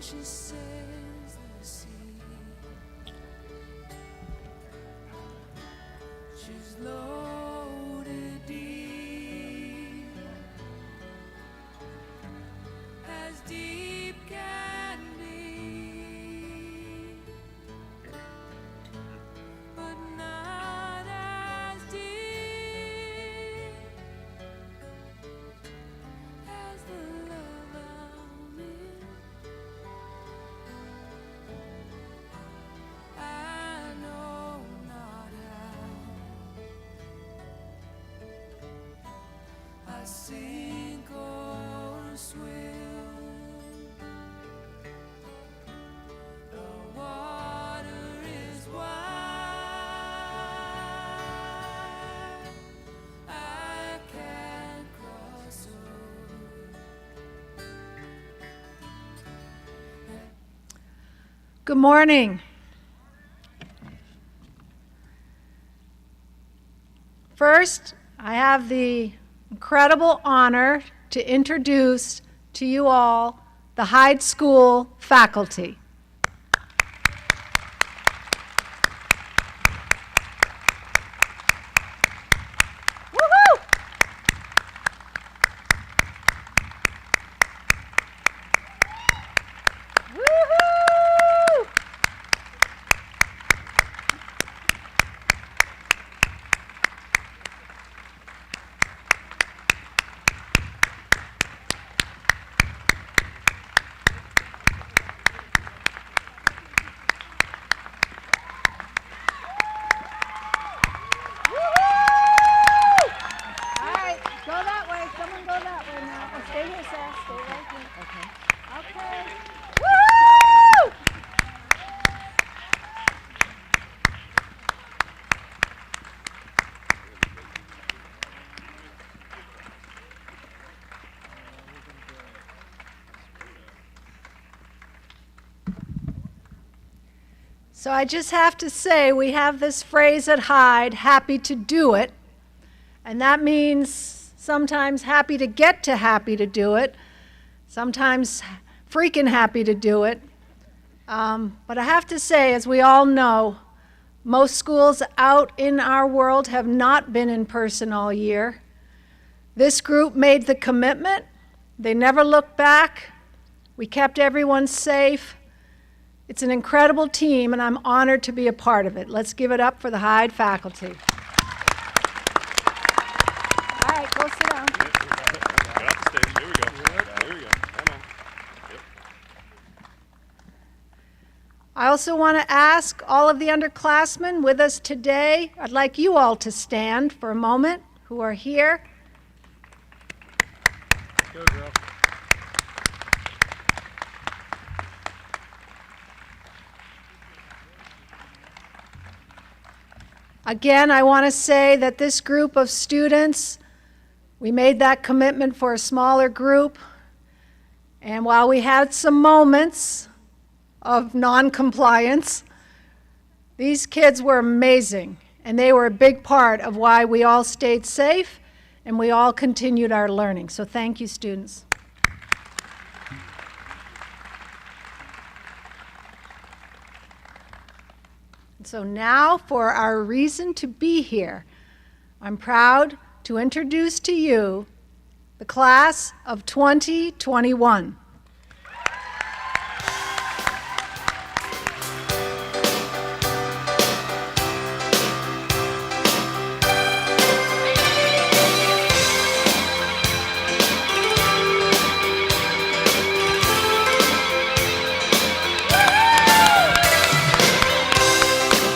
she says the sea, she's loaded deep, as deep can be, but not as deep as the love I'm in. I know not how I sink or swim. The water is wide. I can't cross over. Good morning. First, I have the incredible honor to introduce to you all the Hyde School faculty. Woo-hoo! Woo-hoo! All right, go that way. Someone go that way now. Oh, stay here, Seth. Stay right here. Okay. Okay. Woo! So I just have to say, we have this phrase at Hyde, happy to do it. And that means sometimes happy to get to happy to do it, sometimes freaking happy to do it. But I have to say, as we all know, most schools out in our world have not been in person all year. This group made the commitment. They never looked back. We kept everyone safe. It's an incredible team, and I'm honored to be a part of it. Let's give it up for the Hyde faculty. All right, go sit down. Get off the stage. Here we go. Here we go. Come on. Yep. I also want to ask all of the underclassmen with us today, I'd like you all to stand for a moment who are here. Go, girl. Again, I want to say that this group of students, we made that commitment for a smaller group. And while we had some moments of non-compliance, these kids were amazing. And they were a big part of why we all stayed safe and we all continued our learning. So thank you, students. So now for our reason to be here. I'm proud to introduce to you the class of 2021.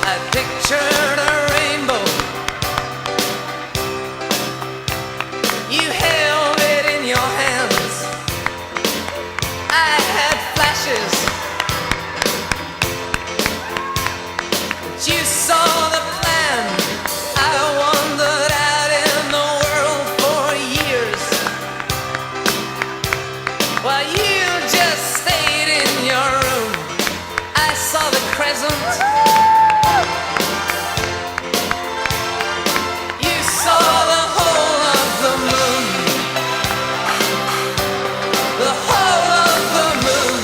I pictured a rainbow. You held it in your hands. I had flashes. But you saw the plan. I wandered out in the world for years, while you just stayed in your room. I saw the crescent. You saw the whole of the moon. The whole of the moon.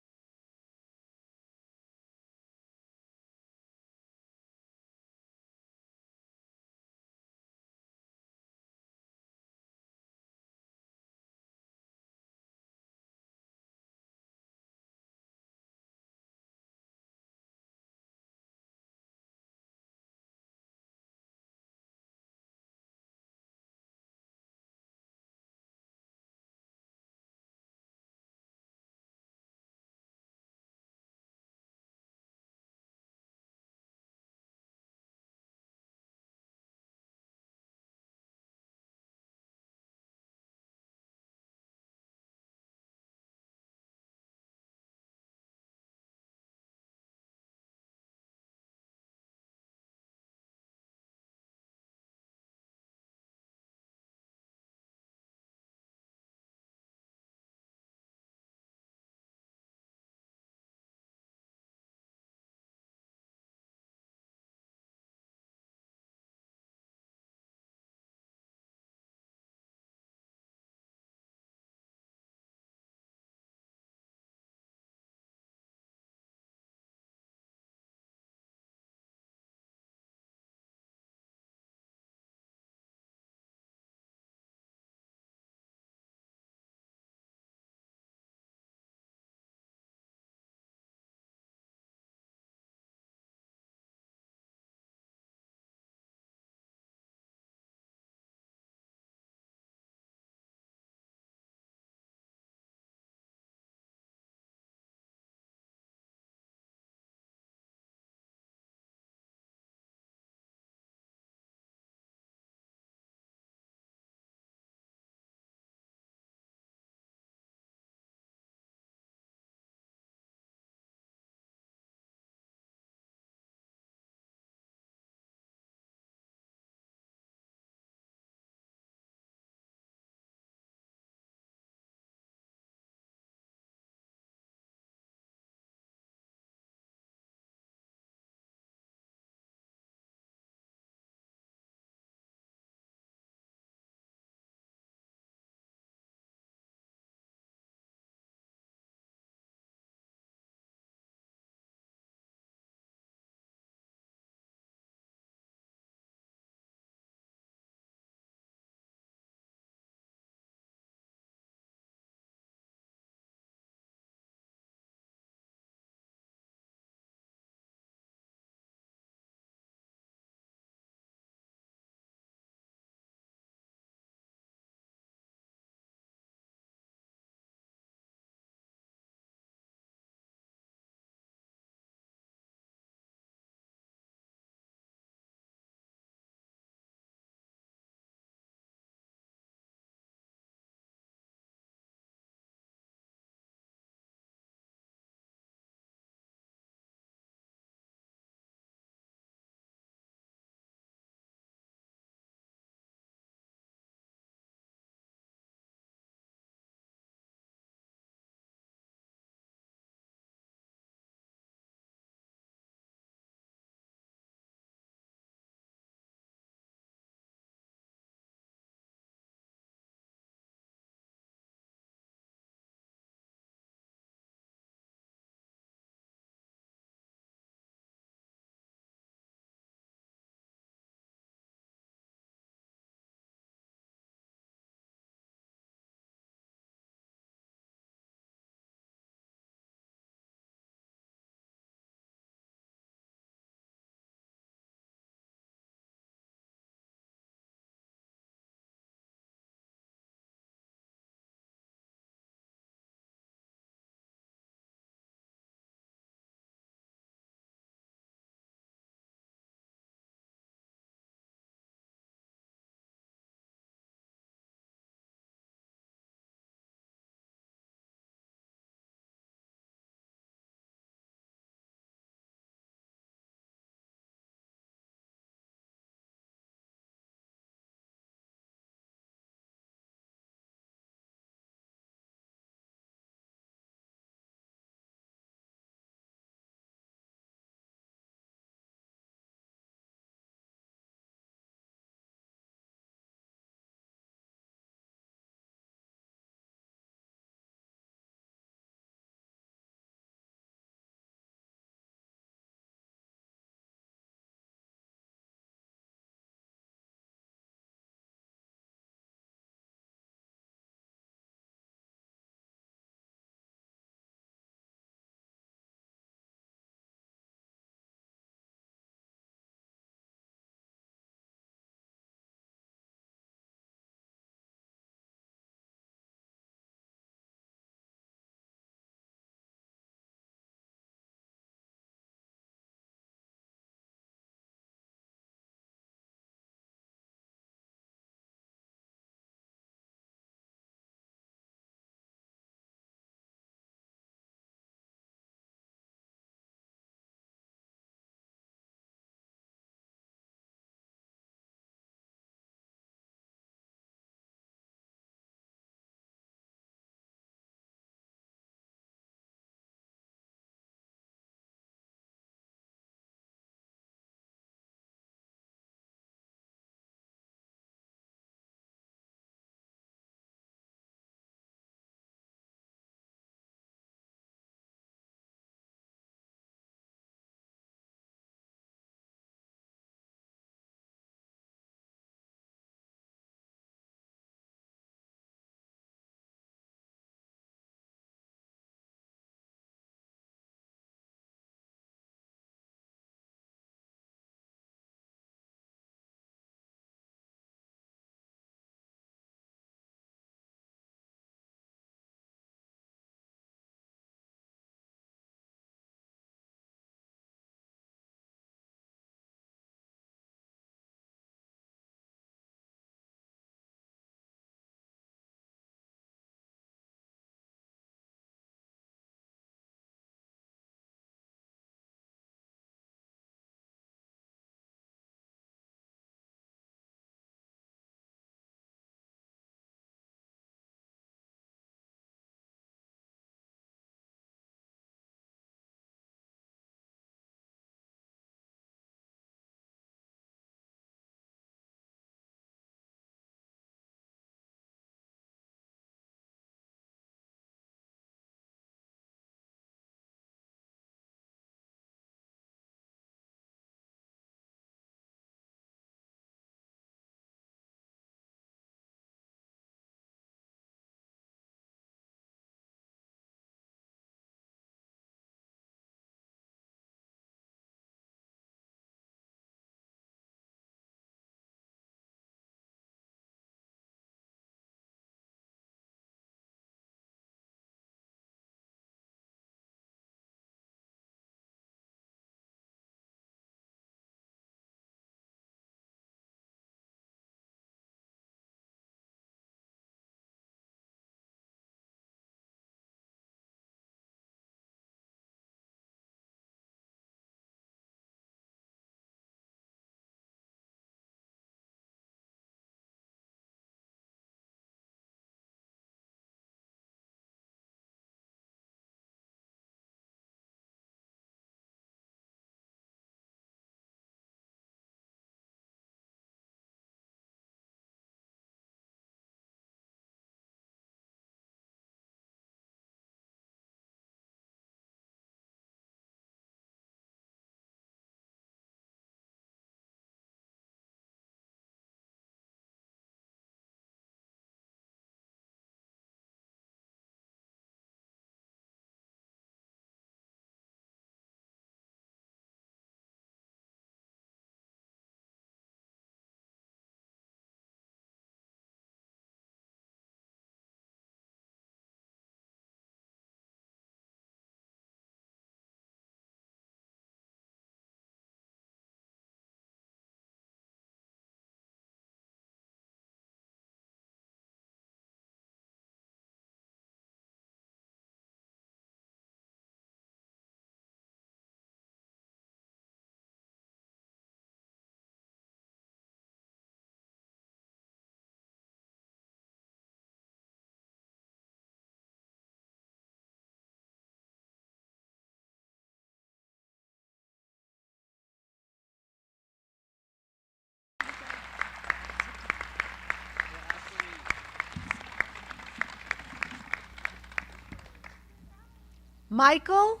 Michael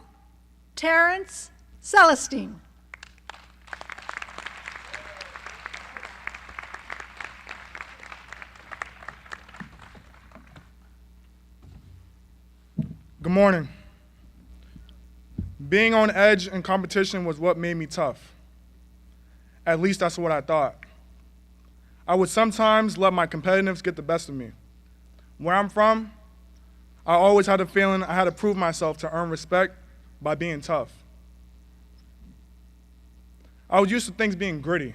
Terrence Celestine. Good morning. Being on edge in competition was what made me tough. At least that's what I thought. I would sometimes let my competitiveness get the best of me. Where I'm from, I always had a feeling I had to prove myself to earn respect by being tough. I was used to things being gritty.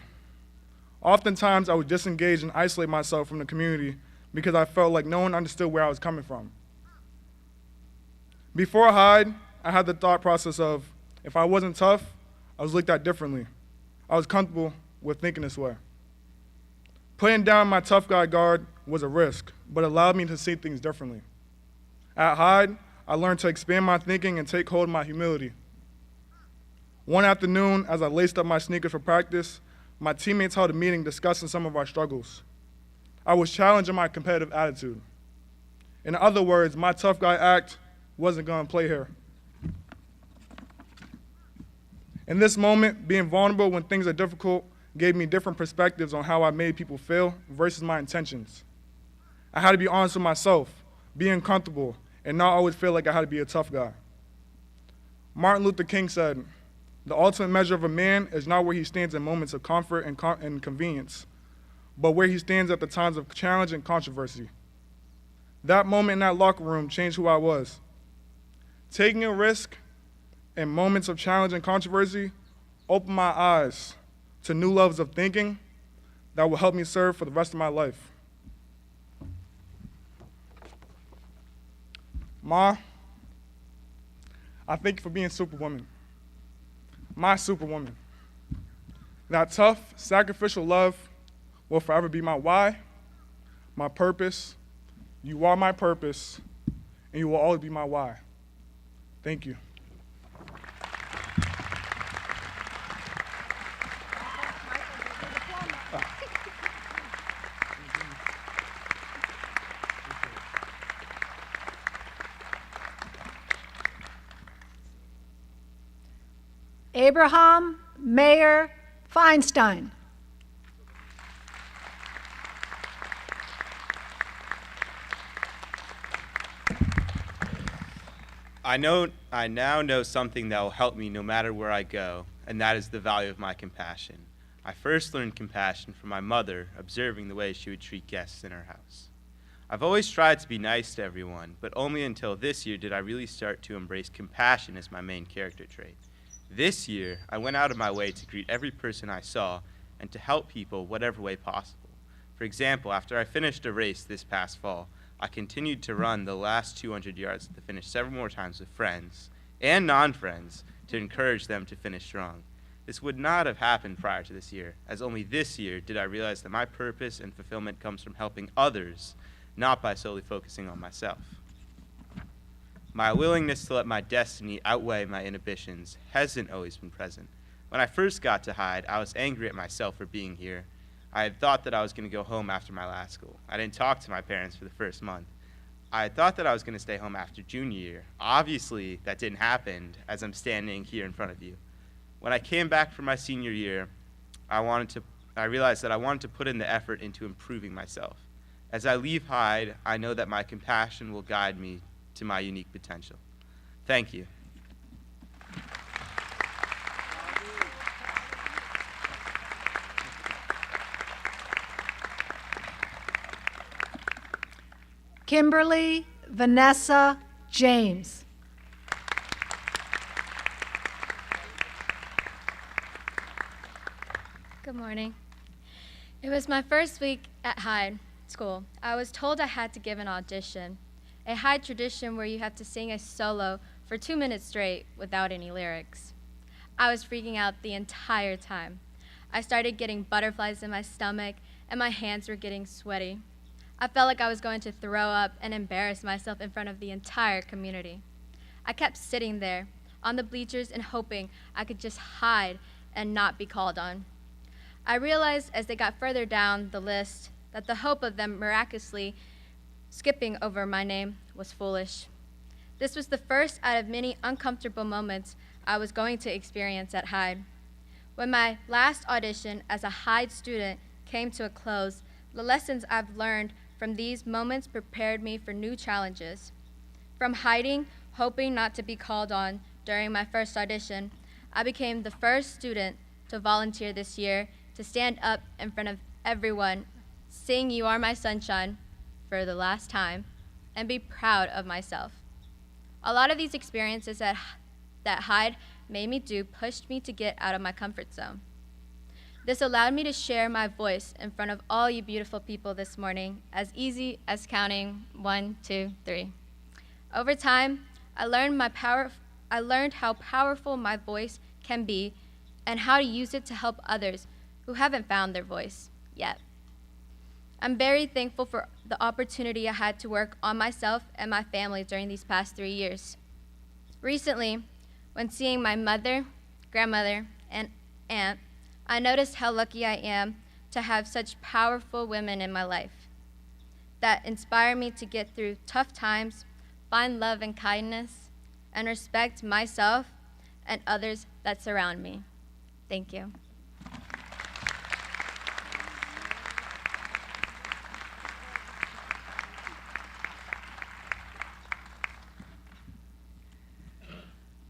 Oftentimes, I would disengage and isolate myself from the community because I felt like no one understood where I was coming from. Before Hyde, I had the thought process of, if I wasn't tough, I was looked at differently. I was comfortable with thinking this way. Putting down my tough guy guard was a risk, but allowed me to see things differently. At Hyde, I learned to expand my thinking and take hold of my humility. One afternoon, as I laced up my sneakers for practice, my teammates held a meeting discussing some of our struggles. I was challenging my competitive attitude. In other words, my tough guy act wasn't going to play here. In this moment, being vulnerable when things are difficult gave me different perspectives on how I made people feel versus my intentions. I had to be honest with myself, be uncomfortable, and not always feel like I had to be a tough guy. Martin Luther King said, "The ultimate measure of a man is not where he stands in moments of comfort and convenience, but where he stands at the times of challenge and controversy." That moment in that locker room changed who I was. Taking a risk in moments of challenge and controversy opened my eyes to new levels of thinking that will help me serve for the rest of my life. Ma, I thank you for being Superwoman. My Superwoman. That tough, sacrificial love will forever be my why, my purpose. You are my purpose, and you will always be my why. Thank you. Abraham Mayer Feinstein. I now know something that will help me no matter where I go, and that is the value of my compassion. I first learned compassion from my mother, observing the way she would treat guests in her house. I've always tried to be nice to everyone, but only until this year did I really start to embrace compassion as my main character trait. This year, I went out of my way to greet every person I saw and to help people whatever way possible. For example, after I finished a race this past fall, I continued to run the last 200 yards to finish several more times with friends and non-friends to encourage them to finish strong. This would not have happened prior to this year, as only this year did I realize that my purpose and fulfillment comes from helping others, not by solely focusing on myself. My willingness to let my destiny outweigh my inhibitions hasn't always been present. When I first got to Hyde, I was angry at myself for being here. I had thought that I was going to go home after my last school. I didn't talk to my parents for the first month. I had thought that I was going to stay home after junior year. Obviously, that didn't happen as I'm standing here in front of you. When I came back for my senior year, I realized that I wanted to put in the effort into improving myself. As I leave Hyde, I know that my compassion will guide me to my unique potential. Thank you. Kimberly Vanessa James. Good morning. It was my first week at Hyde School. I was told I had to give an audition, a Hyde tradition where you have to sing a solo for 2 minutes straight without any lyrics. I was freaking out the entire time. I started getting butterflies in my stomach and my hands were getting sweaty. I felt like I was going to throw up and embarrass myself in front of the entire community. I kept sitting there on the bleachers and hoping I could just hide and not be called on. I realized as they got further down the list that the hope of them miraculously skipping over my name was foolish. This was the first out of many uncomfortable moments I was going to experience at Hyde. When my last audition as a Hyde student came to a close, the lessons I've learned from these moments prepared me for new challenges. From hiding, hoping not to be called on during my first audition, I became the first student to volunteer this year to stand up in front of everyone, sing You Are My Sunshine for the last time, and be proud of myself. A lot of these experiences that Hyde made me do pushed me to get out of my comfort zone. This allowed me to share my voice in front of all you beautiful people this morning, as easy as counting 1, 2, 3. Over time, I learned how powerful my voice can be and how to use it to help others who haven't found their voice yet. I'm very thankful for the opportunity I had to work on myself and my family during these past 3 years. Recently, when seeing my mother, grandmother, and aunt, I noticed how lucky I am to have such powerful women in my life that inspire me to get through tough times, find love and kindness, and respect myself and others that surround me. Thank you.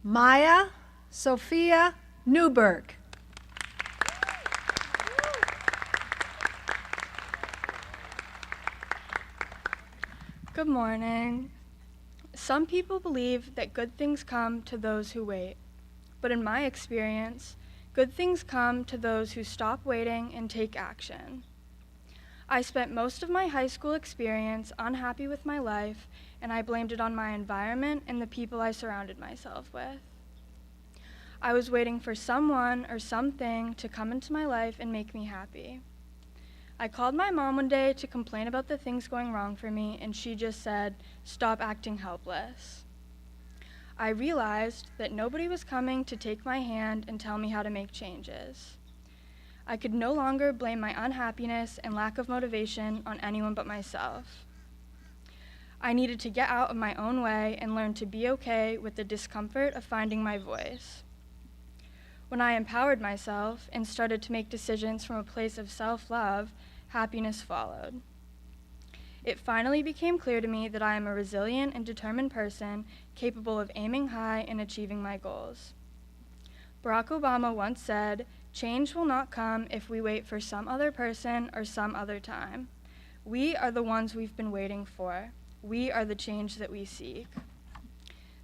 Maya Sophia Newberg. Good morning. Some people believe that good things come to those who wait. But in my experience, good things come to those who stop waiting and take action. I spent most of my high school experience unhappy with my life, and I blamed it on my environment and the people I surrounded myself with. I was waiting for someone or something to come into my life and make me happy. I called my mom one day to complain about the things going wrong for me, and she just said, "Stop acting helpless." I realized that nobody was coming to take my hand and tell me how to make changes. I could no longer blame my unhappiness and lack of motivation on anyone but myself. I needed to get out of my own way and learn to be okay with the discomfort of finding my voice. When I empowered myself and started to make decisions from a place of self-love, happiness followed. It finally became clear to me that I am a resilient and determined person capable of aiming high and achieving my goals. Barack Obama once said, "Change will not come if we wait for some other person or some other time. We are the ones we've been waiting for. We are the change that we seek."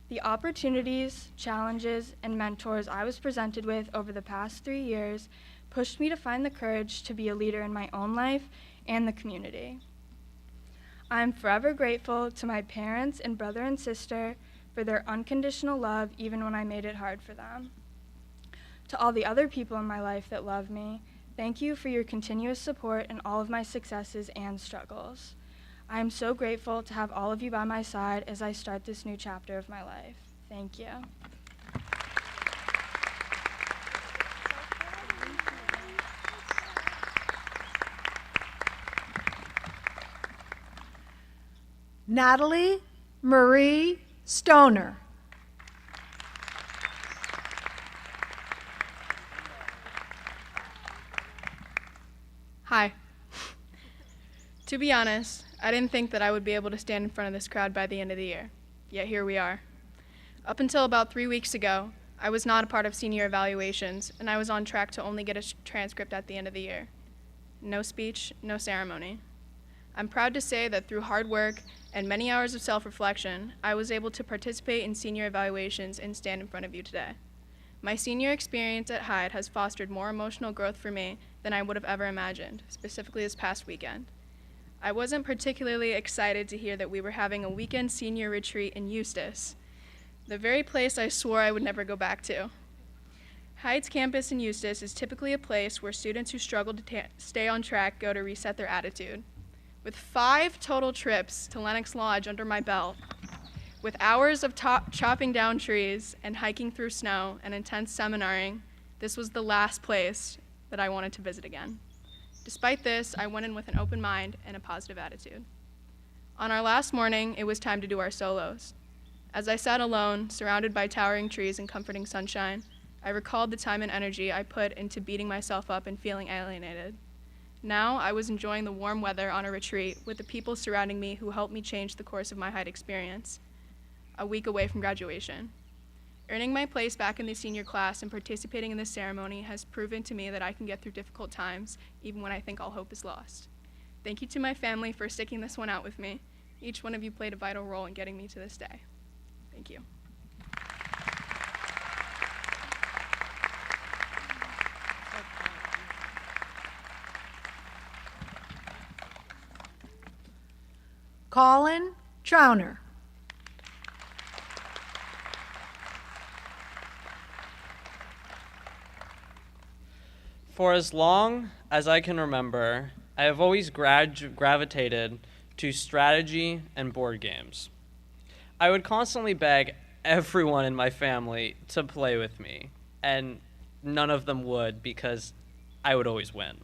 The opportunities, challenges, and mentors I was presented with over the past 3 years pushed me to find the courage to be a leader in my own life and the community. I am forever grateful to my parents and brother and sister for their unconditional love even when I made it hard for them. To all the other people in my life that love me, thank you for your continuous support in all of my successes and struggles. I am so grateful to have all of you by my side as I start this new chapter of my life. Thank you. Natalie Marie Stoner. Hi. To be honest, I didn't think that I would be able to stand in front of this crowd by the end of the year, yet here we are. Up until about 3 weeks ago, I was not a part of senior evaluations, and I was on track to only get a transcript at the end of the year. No speech, no ceremony. I'm proud to say that through hard work and many hours of self-reflection, I was able to participate in senior evaluations and stand in front of you today. My senior experience at Hyde has fostered more emotional growth for me than I would have ever imagined, specifically this past weekend. I wasn't particularly excited to hear that we were having a weekend senior retreat in Eustis, the very place I swore I would never go back to. Hyde's campus in Eustis is typically a place where students who struggle to stay on track go to reset their attitude. With 5 total trips to Lenox Lodge under my belt, with hours of chopping down trees and hiking through snow and intense seminaring, this was the last place that I wanted to visit again. Despite this, I went in with an open mind and a positive attitude. On our last morning, it was time to do our solos. As I sat alone, surrounded by towering trees and comforting sunshine, I recalled the time and energy I put into beating myself up and feeling alienated. Now I was enjoying the warm weather on a retreat with the people surrounding me who helped me change the course of my Hyde experience, a week away from graduation. Earning my place back in the senior class and participating in this ceremony has proven to me that I can get through difficult times, even when I think all hope is lost. Thank you to my family for sticking this one out with me. Each one of you played a vital role in getting me to this day. Thank you. Colin Trauner. For as long as I can remember, I have always gravitated to strategy and board games. I would constantly beg everyone in my family to play with me, and none of them would because I would always win.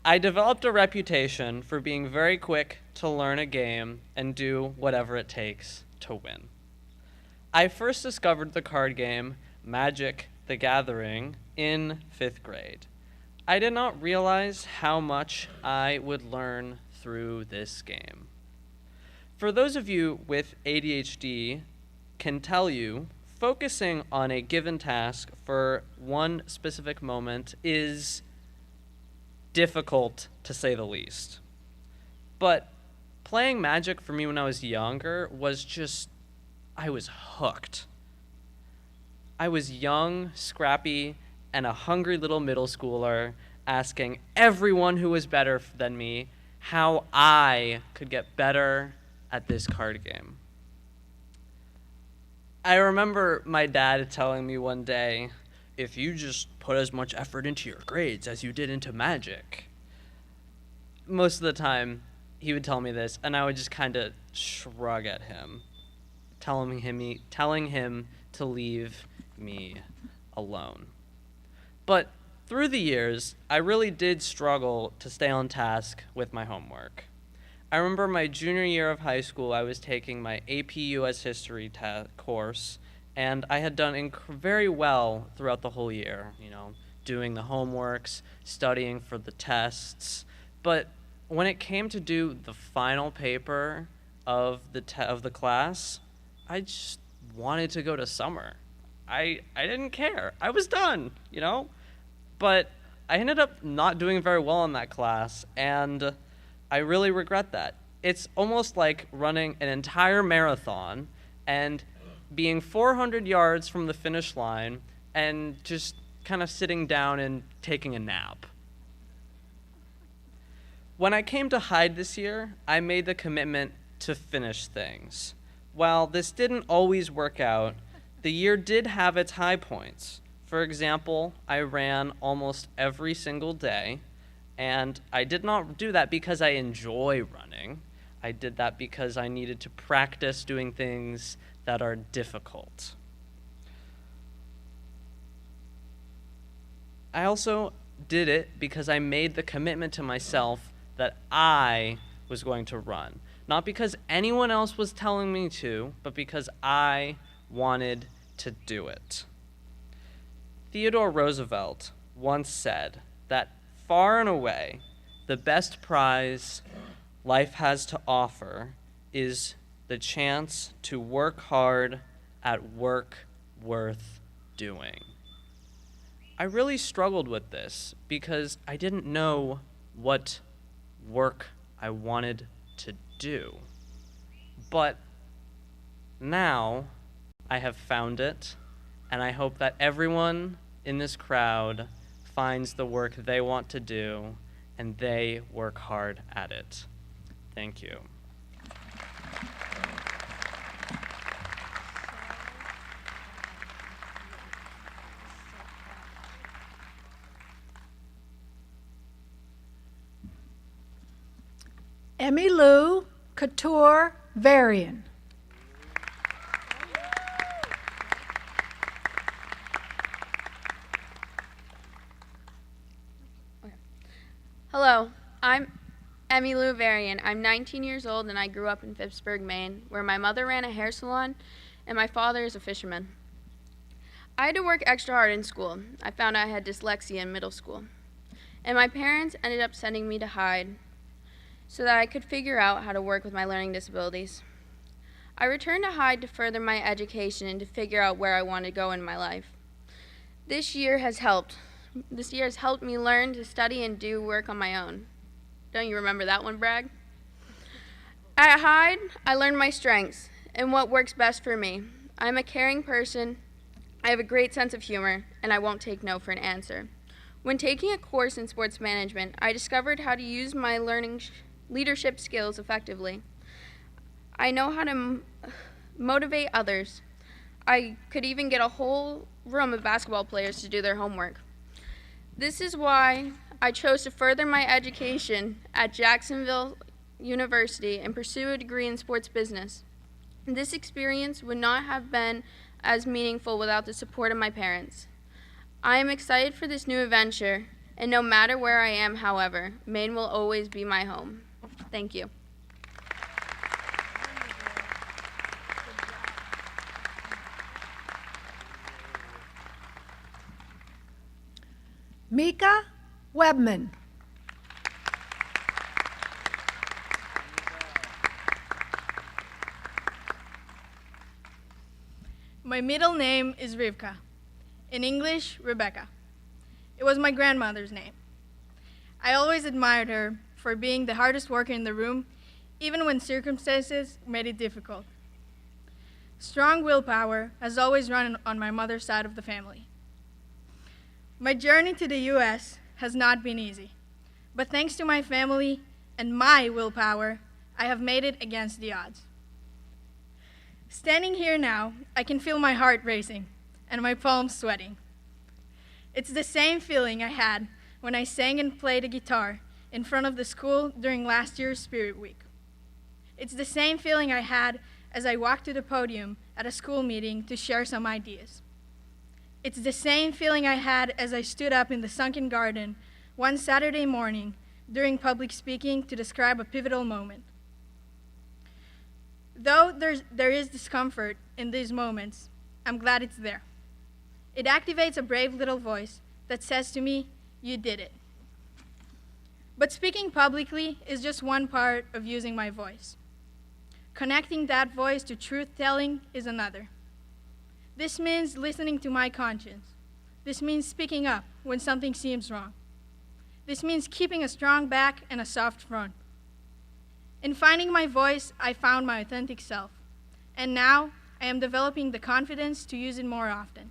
I developed a reputation for being very quick to learn a game and do whatever it takes to win. I first discovered the card game Magic: The Gathering in 5th grade. I did not realize how much I would learn through this game. For those of you with ADHD can tell you, focusing on a given task for one specific moment is difficult, to say the least. But playing Magic for me when I was younger was just, I was hooked. I was young, scrappy, and a hungry little middle schooler asking everyone who was better than me how I could get better at this card game. I remember my dad telling me one day, if you just put as much effort into your grades as you did into Magic. Most of the time, he would tell me this, and I would just kind of shrug at him, telling him to leave me alone. But through the years, I really did struggle to stay on task with my homework. I remember my junior year of high school, I was taking my AP US History course, and I had done very well throughout the whole year, doing the homeworks, studying for the tests. But when it came to do the final paper of the class, I just wanted to go to summer. I didn't care. I was done, But I ended up not doing very well in that class, and I really regret that. It's almost like running an entire marathon and being 400 yards from the finish line and just kind of sitting down and taking a nap. When I came to Hyde this year, I made the commitment to finish things. While this didn't always work out, the year did have its high points. For example, I ran almost every single day, and I did not do that because I enjoy running. I did that because I needed to practice doing things that are difficult. I also did it because I made the commitment to myself that I was going to run. Not because anyone else was telling me to, but because I wanted to do it. Theodore Roosevelt once said that far and away, the best prize life has to offer is the chance to work hard at work worth doing. I really struggled with this because I didn't know what work I wanted to do. But now I have found it, and I hope that everyone in this crowd finds the work they want to do, and they work hard at it. Thank you. Emmylou Couture Varian. Hello, I'm Emmy Lou Varian. I'm 19 years old and I grew up in Phippsburg, Maine, where my mother ran a hair salon and my father is a fisherman. I had to work extra hard in school. I found out I had dyslexia in middle school. And my parents ended up sending me to Hyde so that I could figure out how to work with my learning disabilities. I returned to Hyde to further my education and to figure out where I wanted to go in my life. This year has helped me learn to study and do work on my own. Don't you remember that one, Bragg? At Hyde, I learned my strengths and what works best for me. I'm a caring person, I have a great sense of humor, and I won't take no for an answer. When taking a course in sports management, I discovered how to use my leadership skills effectively. I know how to motivate others. I could even get a whole room of basketball players to do their homework. This is why I chose to further my education at Jacksonville University and pursue a degree in sports business. This experience would not have been as meaningful without the support of my parents. I am excited for this new adventure, and no matter where I am, however, Maine will always be my home. Thank you. Mika Webman. My middle name is Rivka. In English, Rebecca. It was my grandmother's name. I always admired her for being the hardest worker in the room, even when circumstances made it difficult. Strong willpower has always run on my mother's side of the family. My journey to the U.S. has not been easy, but thanks to my family and my willpower, I have made it against the odds. Standing here now, I can feel my heart racing and my palms sweating. It's the same feeling I had when I sang and played a guitar in front of the school during last year's Spirit Week. It's the same feeling I had as I walked to the podium at a school meeting to share some ideas. It's the same feeling I had as I stood up in the sunken garden one Saturday morning during public speaking to describe a pivotal moment. Though there is discomfort in these moments, I'm glad it's there. It activates a brave little voice that says to me, "You did it." But speaking publicly is just one part of using my voice. Connecting that voice to truth-telling is another. This means listening to my conscience. This means speaking up when something seems wrong. This means keeping a strong back and a soft front. In finding my voice, I found my authentic self, and now I am developing the confidence to use it more often.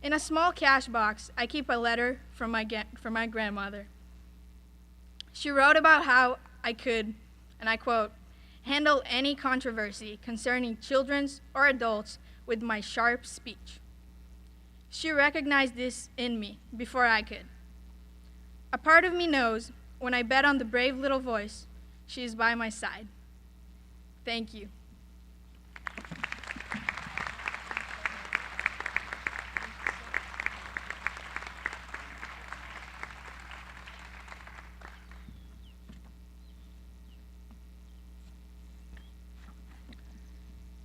In a small cash box, I keep a letter from my grandmother. She wrote about how I could, and I quote, handle any controversy concerning children's or adults with my sharp speech. She recognized this in me before I could. A part of me knows when I bet on the brave little voice, she is by my side. Thank you.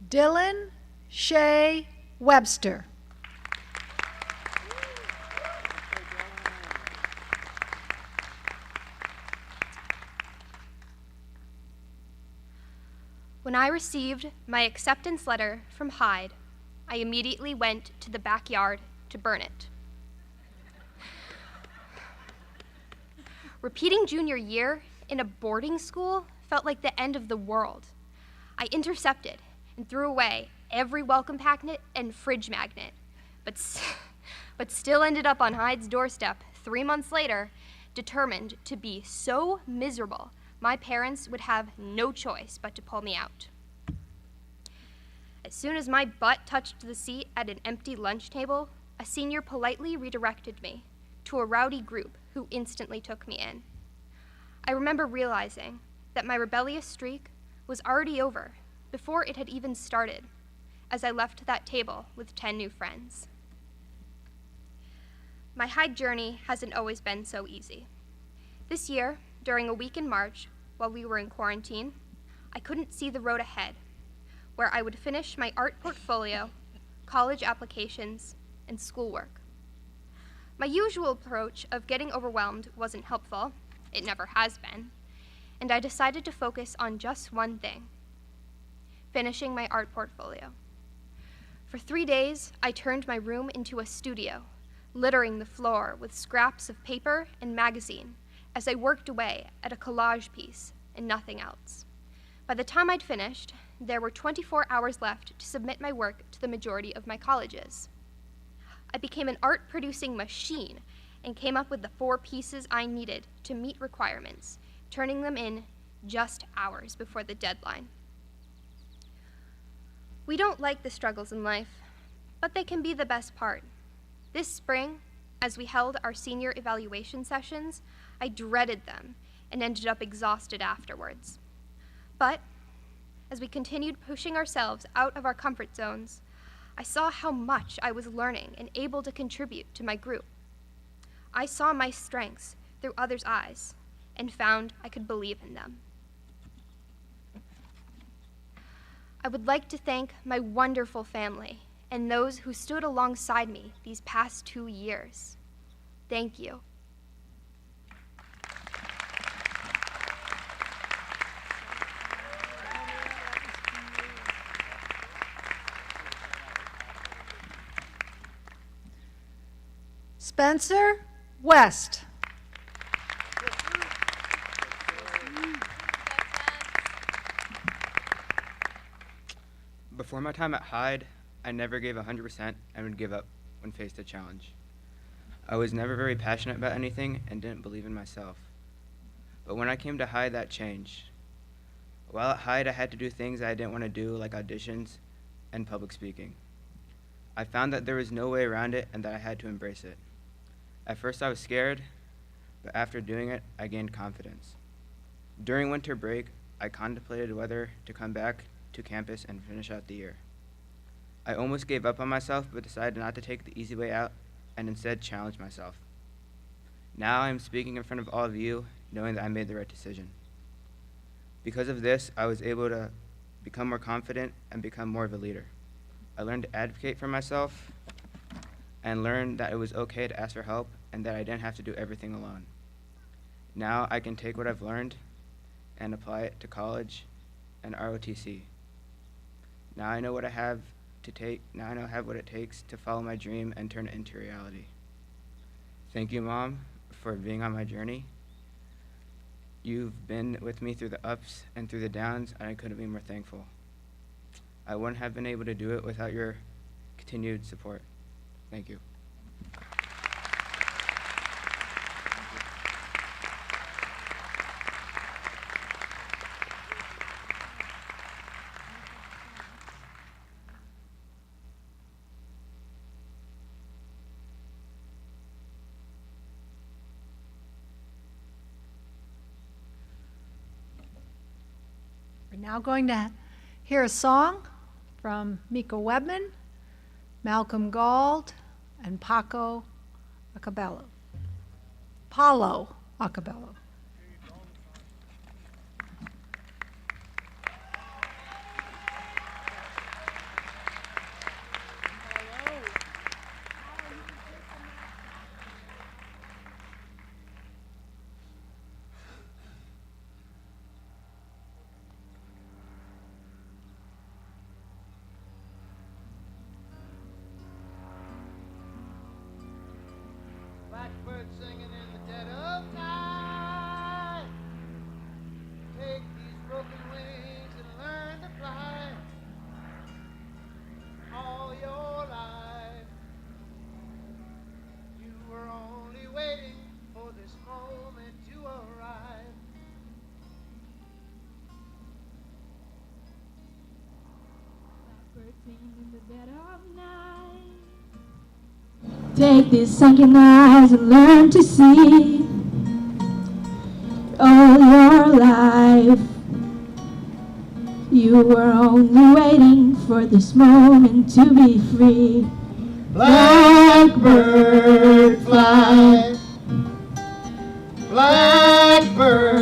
Dylan Shea Webster. When I received my acceptance letter from Hyde, I immediately went to the backyard to burn it. Repeating junior year in a boarding school felt like the end of the world. I intercepted and threw away every welcome packet and fridge magnet, but still ended up on Hyde's doorstep 3 months later, determined to be so miserable my parents would have no choice but to pull me out. As soon as my butt touched the seat at an empty lunch table, a senior politely redirected me to a rowdy group who instantly took me in. I remember realizing that my rebellious streak was already over before it had even started, as I left that table with 10 new friends. My Hyde journey hasn't always been so easy. This year, during a week in March while we were in quarantine, I couldn't see the road ahead, where I would finish my art portfolio, college applications, and schoolwork. My usual approach of getting overwhelmed wasn't helpful. It never has been. And I decided to focus on just one thing: finishing my art portfolio. For 3 days, I turned my room into a studio, littering the floor with scraps of paper and magazine as I worked away at a collage piece and nothing else. By the time I'd finished, there were 24 hours left to submit my work to the majority of my colleges. I became an art-producing machine and came up with the 4 pieces I needed to meet requirements, turning them in just hours before the deadline. We don't like the struggles in life, but they can be the best part. This spring, as we held our senior evaluation sessions, I dreaded them and ended up exhausted afterwards. But as we continued pushing ourselves out of our comfort zones, I saw how much I was learning and able to contribute to my group. I saw my strengths through others' eyes and found I could believe in them. I would like to thank my wonderful family and those who stood alongside me these past 2 years. Thank you. Spencer West. Before my time at Hyde, I never gave 100% and would give up when faced a challenge. I was never very passionate about anything and didn't believe in myself. But when I came to Hyde, that changed. While at Hyde, I had to do things I didn't want to do, like auditions and public speaking. I found that there was no way around it and that I had to embrace it. At first I was scared, but after doing it, I gained confidence. During winter break, I contemplated whether to come back to campus and finish out the year. I almost gave up on myself, but decided not to take the easy way out and instead challenge myself. Now I am speaking in front of all of you, knowing that I made the right decision. Because of this, I was able to become more confident and become more of a leader. I learned to advocate for myself and learned that it was okay to ask for help and that I didn't have to do everything alone. Now I can take what I've learned and apply it to college and ROTC. Now I know what I have what it takes to follow my dream and turn it into reality. Thank you, Mom, for being on my journey. You've been with me through the ups and through the downs, and I couldn't be more thankful. I wouldn't have been able to do it without your continued support. Thank you. We're now going to hear a song from Mika Webman, Malcolm Gauld, and Paulo Acabello. Blackbird singing in the dead of night. Take these broken wings and learn to fly. All your life, you were only waiting for this moment to arrive. Blackbird singing in the dead of night. Take these sunken eyes and learn to see. All your life, you were only waiting for this moment to be free. Blackbird fly, blackbird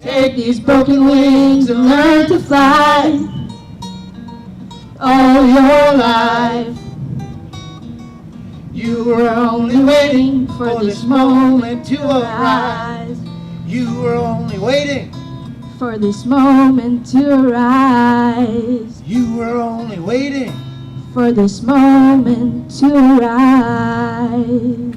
Take these broken wings and learn to fly all your life. You were only waiting for this moment to arise. You were only waiting for this moment to arise. You were only waiting for this moment to arise.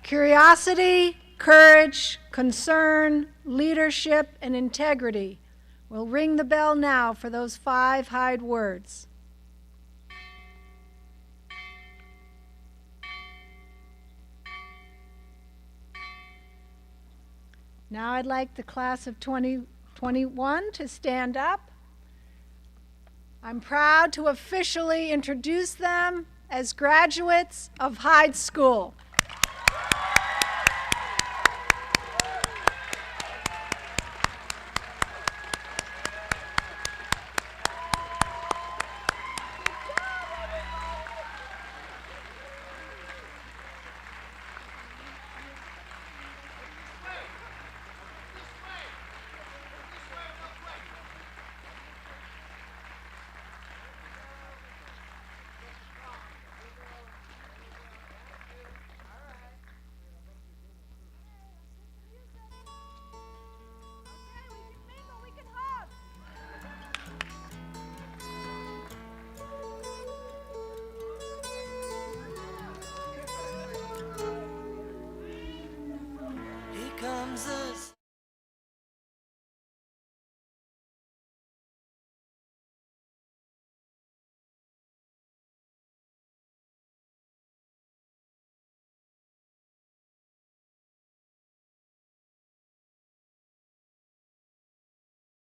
Curiosity, courage, concern, leadership, and integrity. We'll ring the bell now for those 5 Hyde words. Now I'd like the class of 2021 to stand up. I'm proud to officially introduce them as graduates of Hyde School.